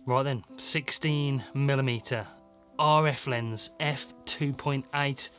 Right then, 16mm RF lens, f2.8.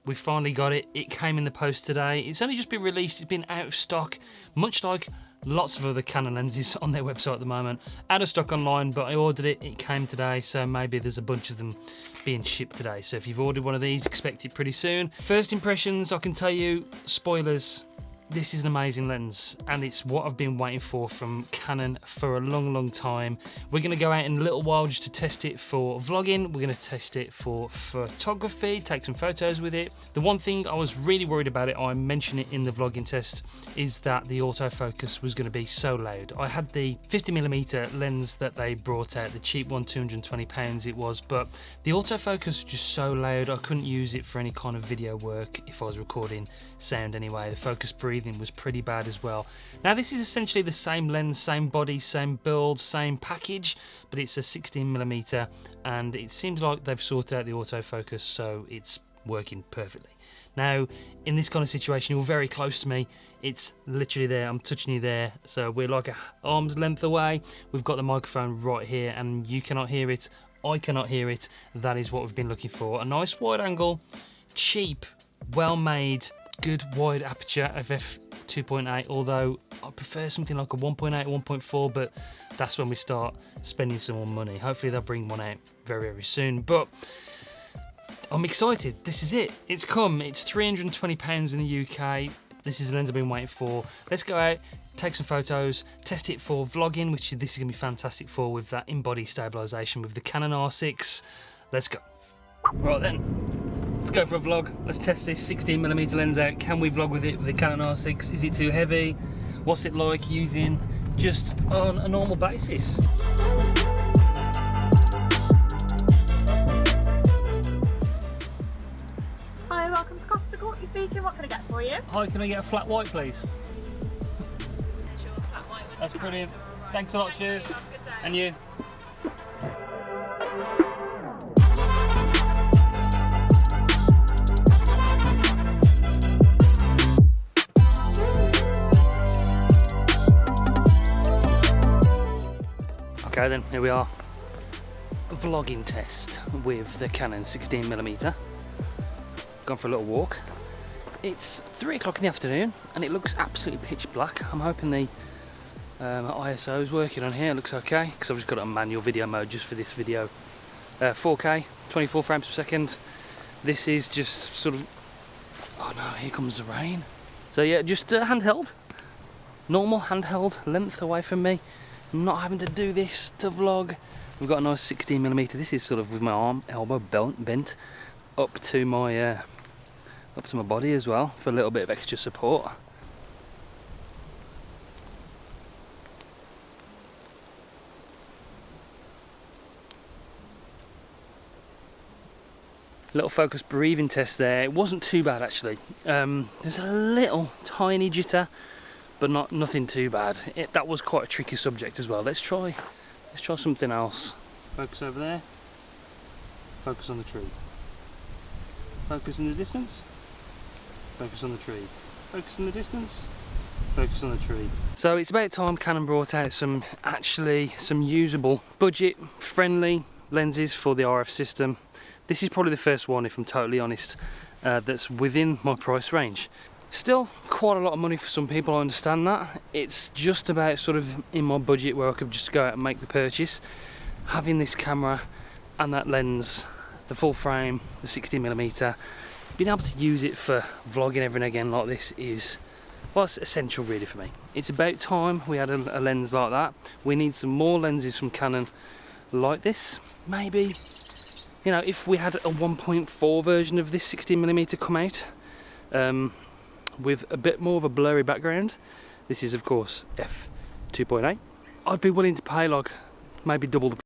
We finally got it. It came in the post today. It's only just been released. It's been out of stock, much like lots of other Canon lenses on their website at the moment. Out of stock online, but I ordered it. It came today, so maybe there's a bunch of them being shipped today. So if you've ordered one of these, expect it pretty soon. First impressions, I can tell you, spoilers, this is an amazing lens, and it's what I've been waiting for from Canon for a long time. We're going to go out in a little while just to test it for vlogging. We're going to test it for photography, take some photos with it. The one thing I was really worried about it, I mentioned it in the vlogging test, is that the autofocus was going to be so loud. I had the 50mm lens that they brought out, the cheap one, £220 it was, but the autofocus was just so loud I couldn't use it for any kind of video work if I was recording sound anyway. The focus breathing was pretty bad as well. Now this is essentially the same lens, same body, same build, same package, but it's a 16mm, and it seems like they've sorted out the autofocus, so it's working perfectly. Now in this kind of situation, you're very close to me, it's literally there, I'm touching you there, so we're like an arm's length away. We've got the microphone right here, and you cannot hear it, I cannot hear it. That is what we've been looking for, a nice wide angle, cheap, well made, good wide aperture of f2.8, although I prefer something like a 1.8, 1.4, but that's when we start spending some more money. Hopefully they'll bring one out very soon, but I'm excited. This is it, it's come. It's £320 in the UK. This is the lens I've been waiting for. Let's go out, take some photos, test it for vlogging, which this is gonna be fantastic for, with that in-body stabilization with the Canon R6. Let's go. Right then, let's go for a vlog. Let's test this 16mm lens out. Can we vlog with it with the Canon R6? Is it too heavy? What's it like using just on a normal basis? Hi, welcome to Costa Courtney speaking. What can I get for you? Hi, can I get a flat white, please? Sure, flat white with That's brilliant. Thanks a lot, cheers. And you. Okay then, here we are. A vlogging test with the Canon 16mm. Gone for a little walk. It's 3 o'clock in the afternoon and it looks absolutely pitch black. I'm hoping the ISO is working on here. It looks okay because I've just got it on manual video mode just for this video. 4K, 24 frames per second. This is just sort of, oh no, here comes the rain. So yeah, just handheld. Normal handheld, length away from me. I'm not having to do this to vlog. We've got a nice 16mm. This is sort of with my arm, elbow bent up to my body as well for a little bit of extra support. Little focus breathing test there. It wasn't too bad actually. There's a little tiny jitter, but nothing too bad. That was quite a tricky subject as well. Let's try something else. Focus over there. Focus on the tree. Focus in the distance. Focus on the tree. Focus in the distance. Focus on the tree. So it's about time Canon brought out some usable, budget-friendly lenses for the RF system. This is probably the first one, if I'm totally honest, that's within my price range. Still quite a lot of money for some people, I understand that. It's just about sort of in my budget where I could just go out and make the purchase. Having this camera and that lens, the full frame, the 16mm, being able to use it for vlogging every and again like this is, well, it's essential really for me. It's about time we had a lens like that. We need some more lenses from Canon like this. Maybe, you know, if we had a 1.4 version of this 16mm come out, with a bit more of a blurry background. This is of course f2.8. I'd be willing to pay like maybe double the